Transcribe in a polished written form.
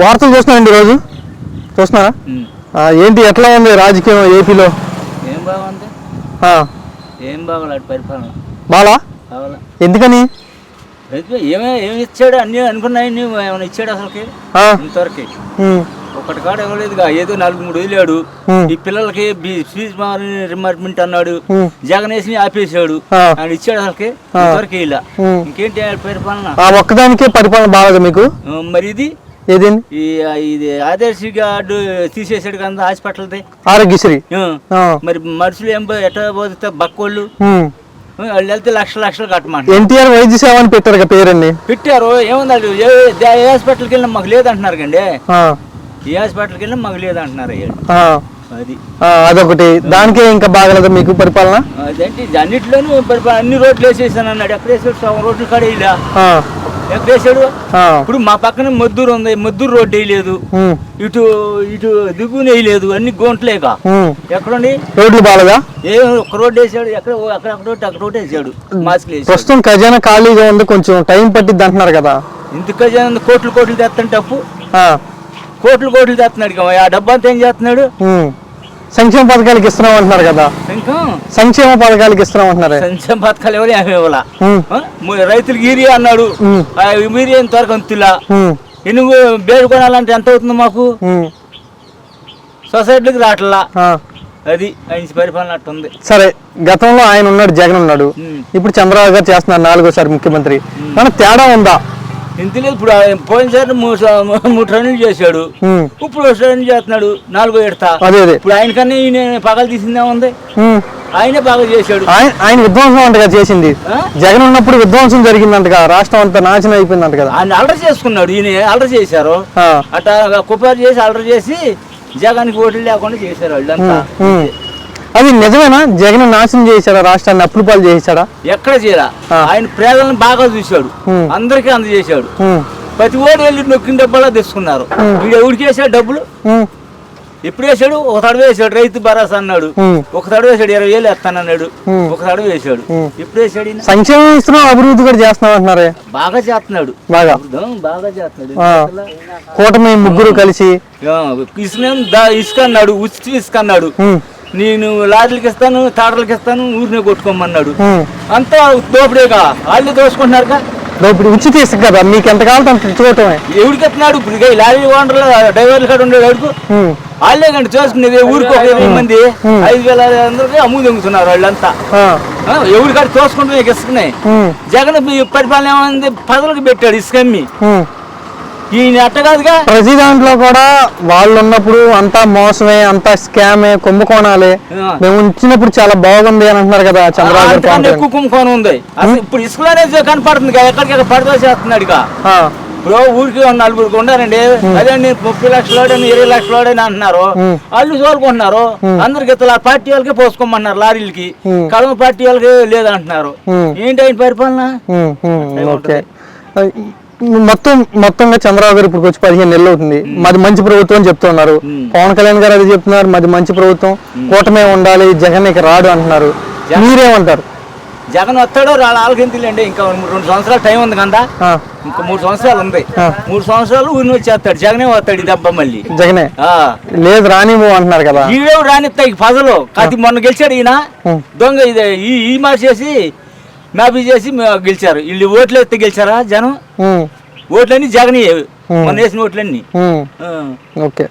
వార్తలు చూస్తున్నారండి ఈరోజు చూస్తున్నారా? ఏంటి ఎట్లా ఉంది రాజకీయం ఏపీలో? ఏం బాగుంది, ఏం బాగోలేదు పరిపాలన. బాలా ఎందుకని? ఏమి ఇచ్చాడు అన్ని అనుకున్నాయని ఏమైనా ఇచ్చాడు అసలుకి ఇంతవరకు ఒకటి కాడ ఇవ్వలేదుగా. ఏదో 4-3 వదిలాడు. ఈ పిల్లలకి ఫీజు రిమార్మెంట్ అన్నాడు, జగన్ వేసి ఆపేసాడు. ఆయన ఇచ్చాడు అసలుకి ఇంతవరకు ఇలా. ఇంకేంటి పరిపాలన? ఒక్కదానికే పరిపాలన బాగా మీకు? మరి ఇది ఇది ఆదర్శి కార్డు తీసేసాడు కదా హాస్పిటల్ది, ఆరోగ్యశ్రీ. మరి మనుషులు ఏం ఎట్లా పోతే బక్కోళ్ళు వాళ్ళు వెళ్తే లక్షలు కట్టమంటారు. ఎన్టీఆర్ వైద్య సేవ అని పెట్టారు పేరండి, పెట్టారు. ఏముంది ఏ హాస్పిటల్కి వెళ్ళినా మాకు లేదంటున్నారు కండి. ఏ హాస్పిటల్కి వెళ్ళినా మాకు లేదంటున్నారు. అది అదొకటి. దానికే ఇంకా బాగలేదు మీకు పరిపాలన? అదేంటి అన్నింటిలోనూ పరిపాలన. అన్ని రోడ్లు వేసేసాను అన్నాడు. ఎక్కడ వేసాడు? 7 రోడ్లు కాడ ఇలా ఎక్కడ వేసాడు? ఇప్పుడు మా పక్కన మద్దూరు ఉంది, మద్దూరు రోడ్డు వేయలేదు. ఇటు ఇటు దిగుని వేయలేదు. అన్ని గోంట్లేక ఎక్కడండి రోడ్లు బాగా. ఒక రోడ్డు వేసాడు, అక్కడ రోడ్డు వేసాడు. మాస్క్ ప్రస్తుతం ఖజానా ఖాళీగా ఉంది, కొంచెం టైం పట్టిద్ది అంటున్నారు కదా. ఇంత ఖజానా కోట్లు తెస్తాంటే అప్పు కోట్లు తెస్తున్నాడు. ఆ డబ్బు అంతా ఏం చేస్తున్నాడు? సంక్షేమ పథకాలకి ఇస్తున్నాం అంటున్నారు కదా. సంక్షేమ పథకాలకి ఇస్తున్నాం అంటున్నారు. సంక్షేమ పథకాలు ఎవరు ఏమి ఇవ్వాల. రైతులకు యూరియా అన్నాడు, యూరియా ఇంతవరకు అంతులా. ఎనుగు బేడు కొనాలంటే ఎంత అవుతుంది మాకు? సొసైటీకి రావట్లా. అది ఆయన పరిపాలన అట్టుంది. సరే, గతంలో ఆయన ఉన్నాడు, జగన్ ఉన్నాడు, ఇప్పుడు చంద్రబాబు గారు చేస్తున్నారు 4వ ముఖ్యమంత్రి. మన తేడా ఉందా? ఇంత లేదు. ఇప్పుడు పోయినసారి 3 రన్నులు చేశాడు, ఇప్పుడు 1 రన్ చేస్తున్నాడు. 4వ ఎడతా. ఇప్పుడు ఆయన కన్నా ఈయన పగలు తీసిందే ఉంది. ఆయనే బాగా చేశాడు. ఆయన విధ్వంసం అంటగా చేసింది. జగన్ ఉన్నప్పుడు విధ్వంసం జరిగిందంటగా, రాష్ట్రం అంతా నాశనం అయిపోయిందంట కదా. ఆయన అల్లరి చేసుకున్నాడు, ఈయన అల్లరి చేశారు. అట్లా కుపారు చేసి అల్లరి చేసి జగన్కి ఓట్లు లేకుండా చేశారు వాళ్ళంతా. అది నిజమేనా? జగన్ నాశనం చేశాడా రాష్ట్రాన్ని? అప్పులు పాలు చేశాడా? ఎక్కడ చేయరా. ఆయన పేదలను బాగా చూశాడు, అందరికీ అందజేశాడు. ప్రతి ఓటు వెళ్ళి నొక్కిన డబ్బులా తెచ్చుకున్నారు. వీడు ఎవరికి వేసాడు డబ్బులు? ఎప్పుడు వేసాడు? ఒక తడవ వేసాడు. రైతు భరోసా అన్నాడు, ఒక తడవ వేసాడు. 20,000 వేస్తానన్నాడు, ఒక తడవ వేసాడు. ఎప్పుడు వేసాడు? సంక్షేమం ఇస్తున్నాం, అభివృద్ధి కూడా చేస్తున్నాం అంటున్నారే. బాగా చేస్తున్నాడు, బాగా చేస్తున్నాడు. కూటమి ముగ్గురు కలిసి ఇసుక అన్నాడు, ఉచిత ఇసుక అన్నాడు. నేను లారీలకి ఇస్తాను, తాటలకి ఇస్తాను, ఊరినే కొట్టుకోమన్నాడు. అంతా దోపిడేగా, వాళ్ళే దోచుకుంటున్నారుగా. దోపిడీ ఉచిత ఇసుక కదా, మీకు ఎంత కావాలంటే అంత తెచ్చుకోవటమే. ఎవరికి ఎత్తున్నాడు? ఇప్పుడు లారీ ఓనర్లు డ్రైవర్లు కాడ ఉండేది అడుగు. వాళ్ళే కంటే చూసుకునేది. ఊరికి ఒక 20 మంది 5,000 అమ్ము దొంగతున్నారు వాళ్ళంతా. ఎవరి కాడ తోసుకుంటే ఇసుకనే. జగన్ పరిపాలన ఏమైంది? ప్రజలకు పెట్టాడు ఇసుక అమ్మి. ఈయన అట్ట కాదుగా. ప్రతి దాంట్లో కూడా వాళ్ళు ఉన్నప్పుడు అంతా మోసమే, అంతా స్కామే, కుంభకోణాలే. మేము ఉంచినప్పుడు చాలా బాగుంది అని అంటున్నారు కదా చంద్రబాబు. ఎక్కువ కుంభకోణం ఉంది అసలు. ఇప్పుడు ఇసుకలోనే కనపడుతుంది, ఎక్కడికి పడిపోయి చేస్తున్నాడు. ఇప్పుడు ఊరికి 4 ఉండారండి. అదే 30 లక్షలు 20 లక్షలు అంటున్నారు. వాళ్ళు చోరుకుంటున్నారు. అందరికి ఇతర పార్టీ వాళ్ళకి పోసుకోమన్నారు, లారీలకి. కడమ పార్టీ వాళ్ళకి లేదంటున్నారు. ఏంటి ఆయన పరిపాలన? మొత్తంగా చంద్రబాబు గారు ఇప్పుడు వచ్చి 15 నెలలు అవుతుంది. మాది మంచి ప్రభుత్వం అని చెప్తున్నారు. పవన్ కళ్యాణ్ గారు అది చెప్తున్నారు, మాది మంచి ప్రభుత్వం, కూటమే ఉండాలి, జగన్ ఇక రాడు అంటున్నారు. మీరేమంటారు? జగన్ వస్తాడో ఆలోచించలేండి. ఇంకా 2 సంవత్సరాలు టైం ఉంది కదా. ఇంకా 3 సంవత్సరాలు ఉంది. 3 సంవత్సరాలు ఊరిని వచ్చేస్తాడు. జగనే వస్తాడు. ఈ దెబ్బ మళ్ళీ జగనే లేదు రానివ్వు అంటున్నారు కదా. ఈడే రానిస్తాయి ప్రజలు. కాదు మొన్న గెలిచాడు ఈయన దొంగ. ఇది ఈ మార్చేసి మ్యాపీ చేసి గెలిచారు. వీళ్ళు ఓట్లు ఎత్తే గెలిచారా జనం? ఓట్లన్నీ జగన్ మొన్న వేసిన ఓట్లన్నీ. ఓకే.